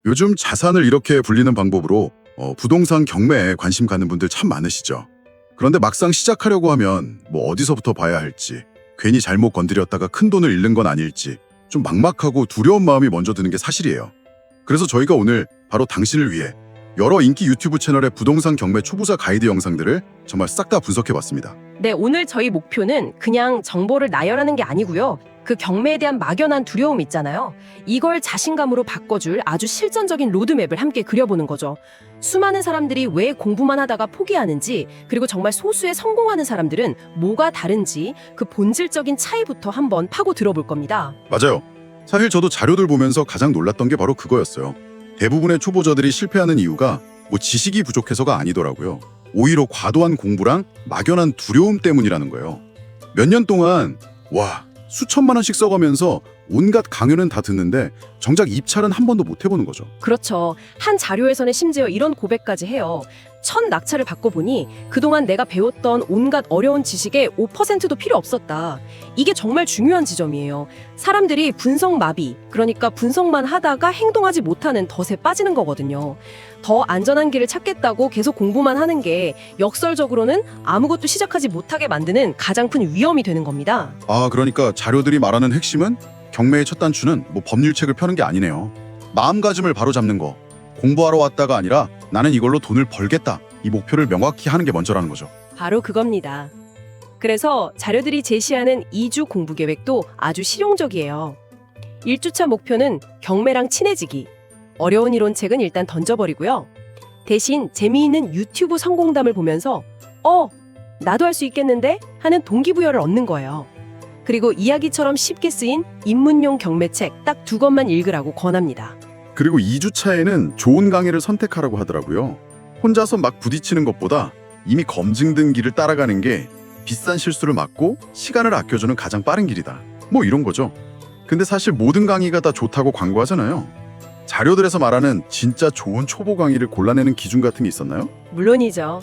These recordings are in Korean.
요즘 자산을 이렇게 불리는 방법으로 부동산 경매에 관심 갖는 분들 참 많으시죠. 그런데 막상 시작하려고 하면 뭐 어디서부터 봐야 할지, 괜히 잘못 건드렸다가 큰 돈을 잃는 건 아닐지 좀 막막하고 두려운 마음이 먼저 드는 게 사실이에요. 그래서 저희가 오늘 바로 당신을 위해 여러 인기 유튜브 채널의 부동산 경매 초보자 가이드 영상들을 정말 싹 다 분석해봤습니다. 네, 오늘 저희 목표는 그냥 정보를 나열하는 게 아니고요. 그 경매에 대한 막연한 두려움 있잖아요. 이걸 자신감으로 바꿔줄 아주 실전적인 로드맵을 함께 그려보는 거죠. 수많은 사람들이 왜 공부만 하다가 포기하는지, 그리고 정말 소수의 성공하는 사람들은 뭐가 다른지 그 본질적인 차이부터 한번 파고 들어볼 겁니다. 맞아요. 사실 저도 자료들 보면서 가장 놀랐던 게 바로 그거였어요. 대부분의 초보자들이 실패하는 이유가 뭐 지식이 부족해서가 아니더라고요. 오히려 과도한 공부랑 막연한 두려움 때문이라는 거예요. 몇 년 동안 수천만 원씩 써가면서 온갖 강연은 다 듣는데 정작 입찰은 한 번도 못 해보는 거죠. 그렇죠. 한 자료에서는 심지어 이런 고백까지 해요. 첫 낙찰을 받고 보니 그동안 내가 배웠던 온갖 어려운 지식의 5%도 필요 없었다. 이게 정말 중요한 지점이에요. 사람들이 분석 마비, 그러니까 분석만 하다가 행동하지 못하는 덫에 빠지는 거거든요. 더 안전한 길을 찾겠다고 계속 공부만 하는 게 역설적으로는 아무것도 시작하지 못하게 만드는 가장 큰 위험이 되는 겁니다. 그러니까 자료들이 말하는 핵심은 경매의 첫 단추는 뭐 법률책을 펴는 게 아니네요. 마음가짐을 바로잡는 거. 공부하러 왔다가 아니라 나는 이걸로 돈을 벌겠다. 이 목표를 명확히 하는 게 먼저라는 거죠. 바로 그겁니다. 그래서 자료들이 제시하는 2주 공부 계획도 아주 실용적이에요. 1주차 목표는 경매랑 친해지기. 어려운 이론책은 일단 던져버리고요. 대신 재미있는 유튜브 성공담을 보면서 나도 할 수 있겠는데? 하는 동기부여를 얻는 거예요. 그리고 이야기처럼 쉽게 쓰인 입문용 경매책 딱 2권만 읽으라고 권합니다. 그리고 2주차에는 좋은 강의를 선택하라고 하더라고요. 혼자서 막 부딪히는 것보다 이미 검증된 길을 따라가는 게 비싼 실수를 막고 시간을 아껴주는 가장 빠른 길이다. 뭐 이런 거죠. 근데 사실 모든 강의가 다 좋다고 광고하잖아요. 자료들에서 말하는 진짜 좋은 초보 강의를 골라내는 기준 같은 게 있었나요? 물론이죠.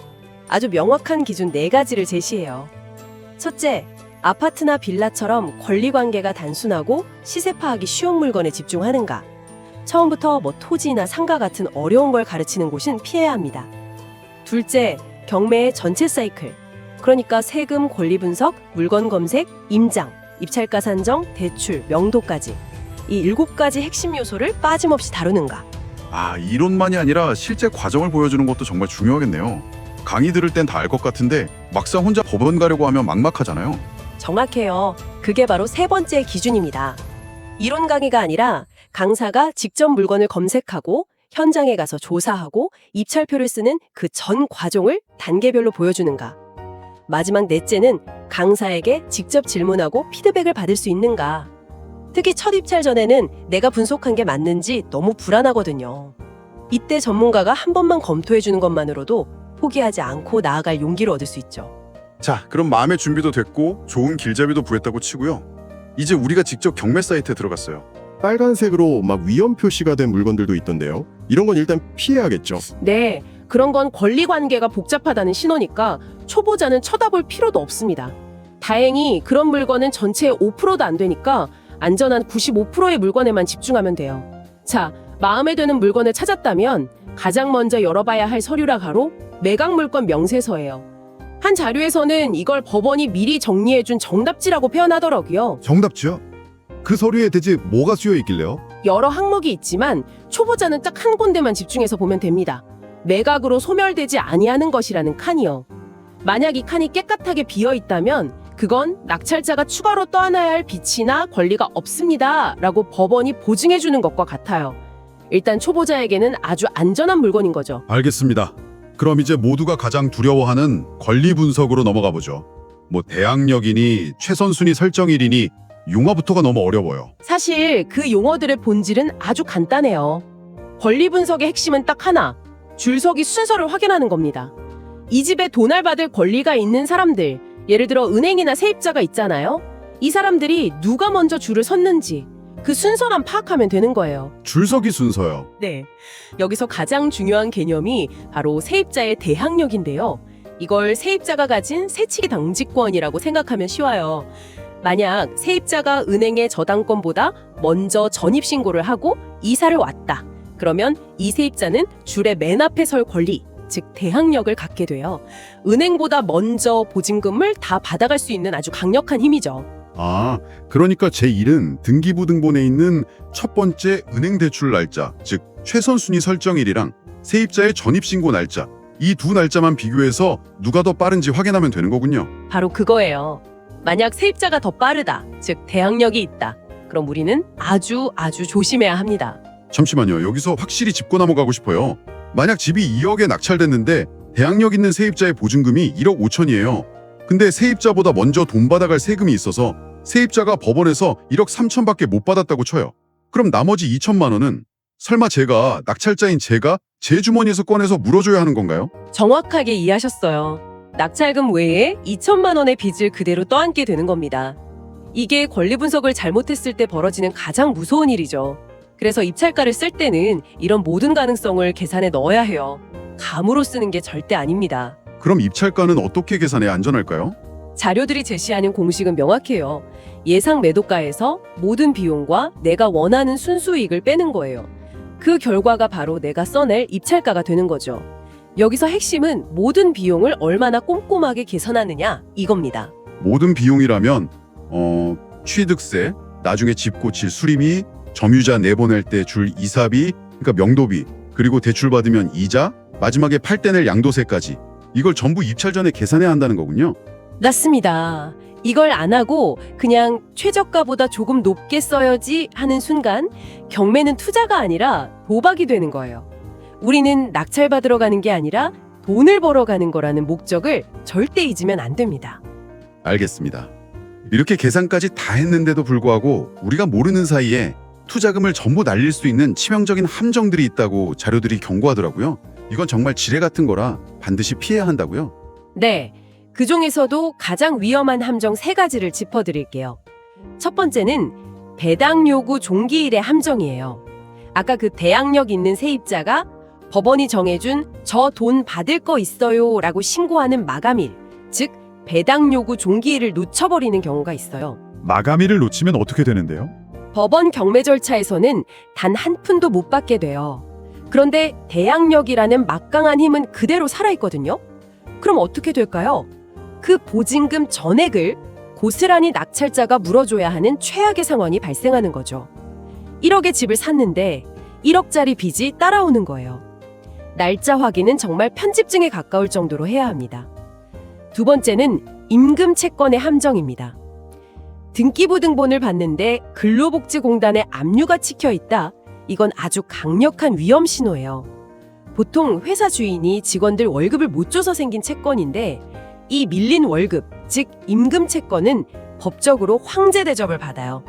아주 명확한 기준 4가지를 제시해요. 첫째, 아파트나 빌라처럼 권리관계가 단순하고 시세 파악이 쉬운 물건에 집중하는가. 처음부터 토지나 상가 같은 어려운 걸 가르치는 곳은 피해야 합니다. 둘째, 경매의 전체 사이클. 그러니까 세금, 권리 분석, 물건 검색, 임장, 입찰가 산정, 대출, 명도까지. 이 7가지 핵심 요소를 빠짐없이 다루는가. 이론만이 아니라 실제 과정을 보여주는 것도 정말 중요하겠네요. 강의 들을 땐 다 알 것 같은데 막상 혼자 법원 가려고 하면 막막하잖아요. 정확해요. 그게 바로 3번째 기준입니다. 이론 강의가 아니라 강사가 직접 물건을 검색하고 현장에 가서 조사하고 입찰표를 쓰는 그 전 과정을 단계별로 보여주는가. 마지막 넷째는 강사에게 직접 질문하고 피드백을 받을 수 있는가. 특히 첫 입찰 전에는 내가 분석한 게 맞는지 너무 불안하거든요. 이때 전문가가 한 번만 검토해주는 것만으로도 포기하지 않고 나아갈 용기를 얻을 수 있죠. 자, 그럼 마음의 준비도 됐고 좋은 길잡이도 구했다고 치고요. 이제 우리가 직접 경매 사이트에 들어갔어요. 빨간색으로 막 위험 표시가 된 물건들도 있던데요. 이런 건 일단 피해야겠죠. 네, 그런 건 권리관계가 복잡하다는 신호니까 초보자는 쳐다볼 필요도 없습니다. 다행히 그런 물건은 전체의 5%도 안 되니까 안전한 95%의 물건에만 집중하면 돼요. 자, 마음에 드는 물건을 찾았다면 가장 먼저 열어봐야 할 서류라 가로 매각물건 명세서예요. 한 자료에서는 이걸 법원이 미리 정리해준 정답지라고 표현하더라고요. 정답지요? 그 서류에 대체 뭐가 쓰여 있길래요? 여러 항목이 있지만 초보자는 딱 한 군데만 집중해서 보면 됩니다. 매각으로 소멸되지 아니하는 것이라는 칸이요. 만약 이 칸이 깨끗하게 비어 있다면 그건 낙찰자가 추가로 떠안아야 할 빚이나 권리가 없습니다 라고 법원이 보증해주는 것과 같아요. 일단 초보자에게는 아주 안전한 물건인 거죠. 알겠습니다. 그럼 이제 모두가 가장 두려워하는 권리 분석으로 넘어가 보죠. 뭐 대항력이니 최선순위 설정일이니 용어부터가 너무 어려워요. 사실 그 용어들의 본질은 아주 간단해요. 권리 분석의 핵심은 딱 하나, 줄서기 순서를 확인하는 겁니다. 이 집에 돈을 받을 권리가 있는 사람들, 예를 들어 은행이나 세입자가 있잖아요. 이 사람들이 누가 먼저 줄을 섰는지 그 순서만 파악하면 되는 거예요. 줄서기 순서요. 네, 여기서 가장 중요한 개념이 바로 세입자의 대항력인데요. 이걸 세입자가 가진 세치기 당지권이라고 생각하면 쉬워요. 만약 세입자가 은행의 저당권보다 먼저 전입신고를 하고 이사를 왔다. 그러면 이 세입자는 줄의 맨 앞에 설 권리, 즉 대항력을 갖게 돼요. 은행보다 먼저 보증금을 다 받아갈 수 있는 아주 강력한 힘이죠. 아, 그러니까 제1은 등기부등본에 있는 첫 번째 은행 대출 날짜, 즉 최선순위 설정일이랑 세입자의 전입신고 날짜, 이 두 날짜만 비교해서 누가 더 빠른지 확인하면 되는 거군요. 바로 그거예요. 만약 세입자가 더 빠르다, 즉 대항력이 있다. 그럼 우리는 아주 조심해야 합니다. 잠시만요. 여기서 확실히 짚고 넘어가고 싶어요. 만약 집이 2억에 낙찰됐는데 대항력 있는 세입자의 보증금이 1억 5천이에요. 근데 세입자보다 먼저 돈 받아갈 세금이 있어서 세입자가 법원에서 1억 3천밖에 못 받았다고 쳐요. 그럼 나머지 2천만 원은 설마 제가, 낙찰자인 제가 제 주머니에서 꺼내서 물어줘야 하는 건가요? 정확하게 이해하셨어요. 낙찰금 외에 2천만 원의 빚을 그대로 떠안게 되는 겁니다. 이게 권리 분석을 잘못했을 때 벌어지는 가장 무서운 일이죠. 그래서 입찰가를 쓸 때는 이런 모든 가능성을 계산에 넣어야 해요. 감으로 쓰는 게 절대 아닙니다. 그럼 입찰가는 어떻게 계산해야 안전할까요? 자료들이 제시하는 공식은 명확해요. 예상 매도가에서 모든 비용과 내가 원하는 순수이익을 빼는 거예요. 그 결과가 바로 내가 써낼 입찰가가 되는 거죠. 여기서 핵심은 모든 비용을 얼마나 꼼꼼하게 계산하느냐 이겁니다. 모든 비용이라면 취득세, 나중에 집 고칠 수리비, 점유자 내보낼 때 줄 이사비, 그러니까 명도비, 그리고 대출 받으면 이자, 마지막에 팔 때 낼 양도세까지 이걸 전부 입찰 전에 계산해야 한다는 거군요. 맞습니다. 이걸 안 하고 그냥 최저가보다 조금 높게 써야지 하는 순간 경매는 투자가 아니라 도박이 되는 거예요. 우리는 낙찰받으러 가는 게 아니라 돈을 벌어 가는 거라는 목적을 절대 잊으면 안 됩니다. 알겠습니다. 이렇게 계산까지 다 했는데도 불구하고 우리가 모르는 사이에 투자금을 전부 날릴 수 있는 치명적인 함정들이 있다고 자료들이 경고하더라고요. 이건 정말 지뢰 같은 거라 반드시 피해야 한다고요. 네, 그 중에서도 가장 위험한 함정 3가지를 짚어드릴게요. 첫 번째는 배당 요구 종기일의 함정이에요. 아까 그 대항력 있는 세입자가 법원이 정해준 저 돈 받을 거 있어요 라고 신고하는 마감일, 즉 배당 요구 종기일을 놓쳐버리는 경우가 있어요. 마감일을 놓치면 어떻게 되는데요? 법원 경매 절차에서는 단 한 푼도 못 받게 돼요. 그런데 대항력이라는 막강한 힘은 그대로 살아있거든요. 그럼 어떻게 될까요? 그 보증금 전액을 고스란히 낙찰자가 물어줘야 하는 최악의 상황이 발생하는 거죠. 1억의 집을 샀는데 1억짜리 빚이 따라오는 거예요. 날짜 확인은 정말 편집증에 가까울 정도로 해야 합니다. 두 번째는 임금 채권의 함정입니다. 등기부등본을 봤는데 근로복지공단에 압류가 찍혀 있다. 이건 아주 강력한 위험 신호예요. 보통 회사 주인이 직원들 월급을 못 줘서 생긴 채권인데 이 밀린 월급, 즉 임금 채권은 법적으로 황제 대접을 받아요.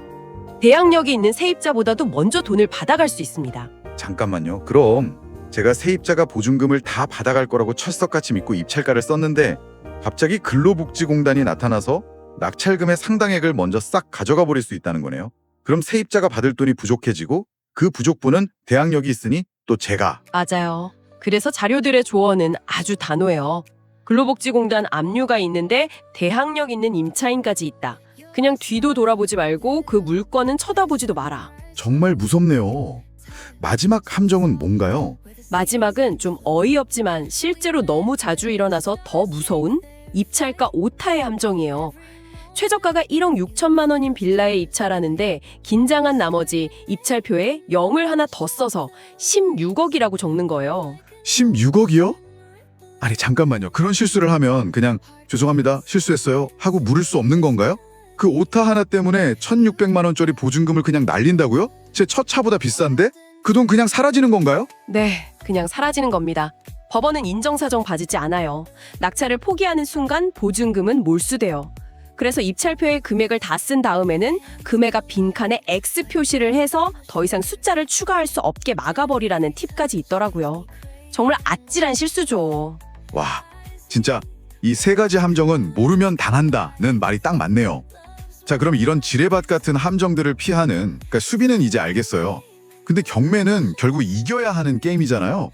대항력이 있는 세입자보다도 먼저 돈을 받아갈 수 있습니다. 잠깐만요. 그럼 제가 세입자가 보증금을 다 받아갈 거라고 철석같이 믿고 입찰가를 썼는데 갑자기 근로복지공단이 나타나서 낙찰금의 상당액을 먼저 싹 가져가 버릴 수 있다는 거네요. 그럼 세입자가 받을 돈이 부족해지고 그 부족분은 대항력이 있으니 또 제가. 맞아요. 그래서 자료들의 조언은 아주 단호해요. 근로복지공단 압류가 있는데 대항력 있는 임차인까지 있다. 그냥 뒤도 돌아보지 말고 그 물건은 쳐다보지도 마라. 정말 무섭네요. 마지막 함정은 뭔가요? 마지막은 좀 어이없지만 실제로 너무 자주 일어나서 더 무서운 입찰가 오타의 함정이에요. 최저가가 1억 6천만 원인 빌라에 입찰하는데 긴장한 나머지 입찰표에 0을 하나 더 써서 16억이라고 적는 거예요. 16억이요? 아니 잠깐만요. 그런 실수를 하면 그냥 죄송합니다. 실수했어요 하고 물을 수 없는 건가요? 그 오타 하나 때문에 1,600만 원짜리 보증금을 그냥 날린다고요? 제 첫 차보다 비싼데? 그 돈 그냥 사라지는 건가요? 네, 그냥 사라지는 겁니다. 법원은 인정사정 봐주지 않아요. 낙찰을 포기하는 순간 보증금은 몰수돼요. 그래서 입찰표에 금액을 다 쓴 다음에는 금액가 빈칸에 X 표시를 해서 더 이상 숫자를 추가할 수 없게 막아버리라는 팁까지 있더라고요. 정말 아찔한 실수죠. 와, 진짜 이 3가지 함정은 모르면 당한다는 말이 딱 맞네요. 자, 그럼 이런 지뢰밭 같은 함정들을 피하는, 그러니까 수비는 이제 알겠어요. 근데 경매는 결국 이겨야 하는 게임이잖아요.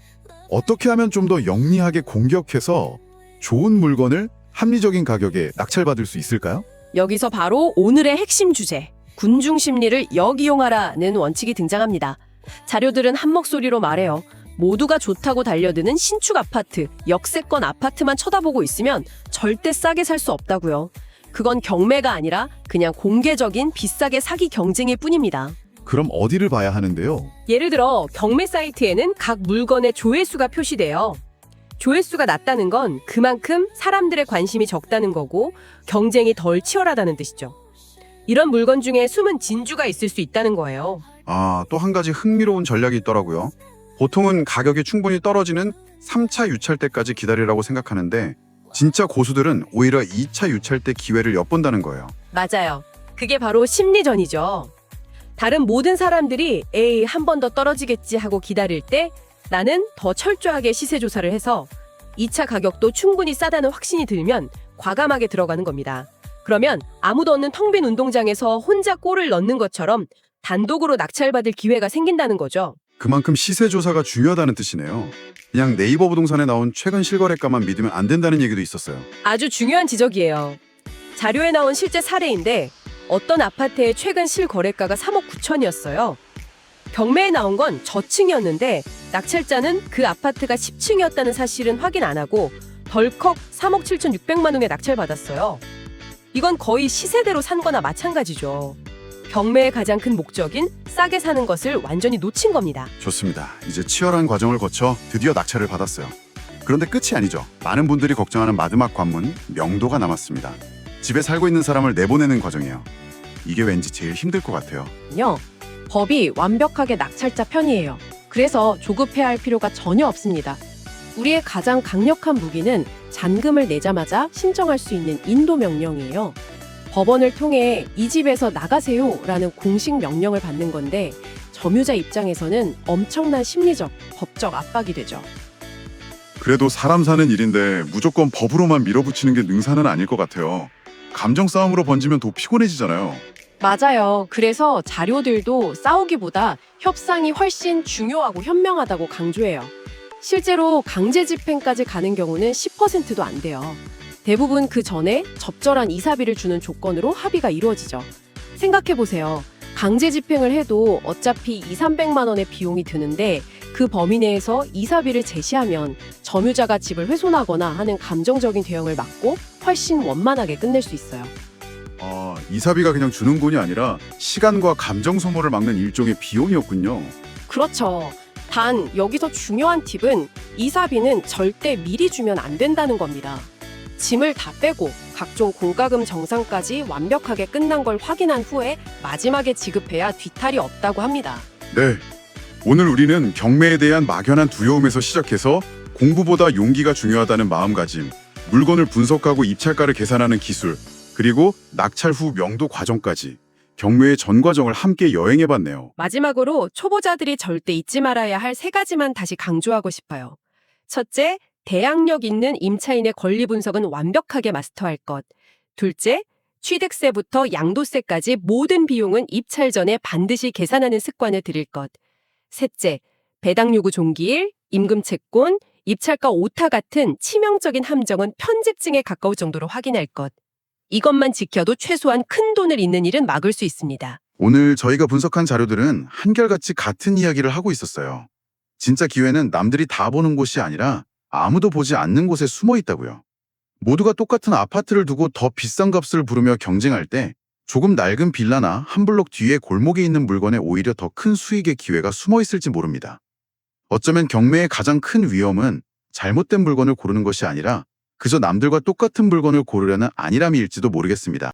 어떻게 하면 좀 더 영리하게 공격해서 좋은 물건을 합리적인 가격에 낙찰받을 수 있을까요? 여기서 바로 오늘의 핵심 주제, 군중 심리를 역이용하라는 원칙이 등장합니다. 자료들은 한 목소리로 말해요. 모두가 좋다고 달려드는 신축 아파트, 역세권 아파트만 쳐다보고 있으면 절대 싸게 살 수 없다고요. 그건 경매가 아니라 그냥 공개적인 비싸게 사기 경쟁일 뿐입니다. 그럼 어디를 봐야 하는데요? 예를 들어 경매 사이트에는 각 물건의 조회수가 표시돼요. 조회수가 낮다는 건 그만큼 사람들의 관심이 적다는 거고 경쟁이 덜 치열하다는 뜻이죠. 이런 물건 중에 숨은 진주가 있을 수 있다는 거예요. 아, 또 한 가지 흥미로운 전략이 있더라고요. 보통은 가격이 충분히 떨어지는 3차 유찰 때까지 기다리라고 생각하는데 진짜 고수들은 오히려 2차 유찰 때 기회를 엿본다는 거예요. 맞아요. 그게 바로 심리전이죠. 다른 모든 사람들이 에이, 한 번 더 떨어지겠지 하고 기다릴 때 나는 더 철저하게 시세 조사를 해서 2차 가격도 충분히 싸다는 확신이 들면 과감하게 들어가는 겁니다. 그러면 아무도 없는 텅 빈 운동장에서 혼자 골을 넣는 것처럼 단독으로 낙찰받을 기회가 생긴다는 거죠. 그만큼 시세 조사가 중요하다는 뜻이네요. 그냥 네이버 부동산에 나온 최근 실거래가만 믿으면 안 된다는 얘기도 있었어요. 아주 중요한 지적이에요. 자료에 나온 실제 사례인데 어떤 아파트의 최근 실거래가가 3억 9천이었어요. 경매에 나온 건 저층이었는데 낙찰자는 그 아파트가 10층이었다는 사실은 확인 안 하고 덜컥 3억 7,600만 원에 낙찰받았어요. 이건 거의 시세대로 산 거나 마찬가지죠. 경매의 가장 큰 목적인 싸게 사는 것을 완전히 놓친 겁니다. 좋습니다. 이제 치열한 과정을 거쳐 드디어 낙찰을 받았어요. 그런데 끝이 아니죠. 많은 분들이 걱정하는 마지막 관문, 명도가 남았습니다. 집에 살고 있는 사람을 내보내는 과정이에요. 이게 왠지 제일 힘들 것 같아요. 법이 완벽하게 낙찰자 편이에요. 그래서 조급해야 할 필요가 전혀 없습니다. 우리의 가장 강력한 무기는 잔금을 내자마자 신청할 수 있는 인도 명령이에요. 법원을 통해 이 집에서 나가세요라는 공식 명령을 받는 건데 점유자 입장에서는 엄청난 심리적, 법적 압박이 되죠. 그래도 사람 사는 일인데 무조건 법으로만 밀어붙이는 게 능사는 아닐 것 같아요. 감정 싸움으로 번지면 더 피곤해지잖아요. 맞아요. 그래서 자료들도 싸우기보다 협상이 훨씬 중요하고 현명하다고 강조해요. 실제로 강제 집행까지 가는 경우는 10%도 안 돼요. 대부분 그 전에 적절한 이사비를 주는 조건으로 합의가 이루어지죠. 생각해보세요. 강제 집행을 해도 어차피 200~300만 원의 비용이 드는데 그 범위 내에서 이사비를 제시하면 점유자가 집을 훼손하거나 하는 감정적인 대응을 막고 훨씬 원만하게 끝낼 수 있어요. 이사비가 그냥 주는 돈이 아니라 시간과 감정 소모를 막는 일종의 비용이었군요. 그렇죠. 단 여기서 중요한 팁은 이사비는 절대 미리 주면 안 된다는 겁니다. 짐을 다 빼고 각종 공과금 정산까지 완벽하게 끝난 걸 확인한 후에 마지막에 지급해야 뒤탈이 없다고 합니다. 네. 오늘 우리는 경매에 대한 막연한 두려움에서 시작해서 공부보다 용기가 중요하다는 마음가짐, 물건을 분석하고 입찰가를 계산하는 기술, 그리고 낙찰 후 명도 과정까지 경매의 전 과정을 함께 여행해봤네요. 마지막으로 초보자들이 절대 잊지 말아야 할 3가지만 다시 강조하고 싶어요. 첫째, 대항력 있는 임차인의 권리 분석은 완벽하게 마스터할 것. 둘째, 취득세부터 양도세까지 모든 비용은 입찰 전에 반드시 계산하는 습관을 들일 것. 셋째, 배당 요구 종기일, 임금 채권, 입찰가 오타 같은 치명적인 함정은 편집증에 가까울 정도로 확인할 것. 이것만 지켜도 최소한 큰 돈을 잃는 일은 막을 수 있습니다. 오늘 저희가 분석한 자료들은 한결같이 같은 이야기를 하고 있었어요. 진짜 기회는 남들이 다 보는 곳이 아니라 아무도 보지 않는 곳에 숨어 있다고요. 모두가 똑같은 아파트를 두고 더 비싼 값을 부르며 경쟁할 때 조금 낡은 빌라나 한 블록 뒤에 골목에 있는 물건에 오히려 더 큰 수익의 기회가 숨어 있을지 모릅니다. 어쩌면 경매의 가장 큰 위험은 잘못된 물건을 고르는 것이 아니라 그저 남들과 똑같은 물건을 고르려는 안일함일지도 모르겠습니다.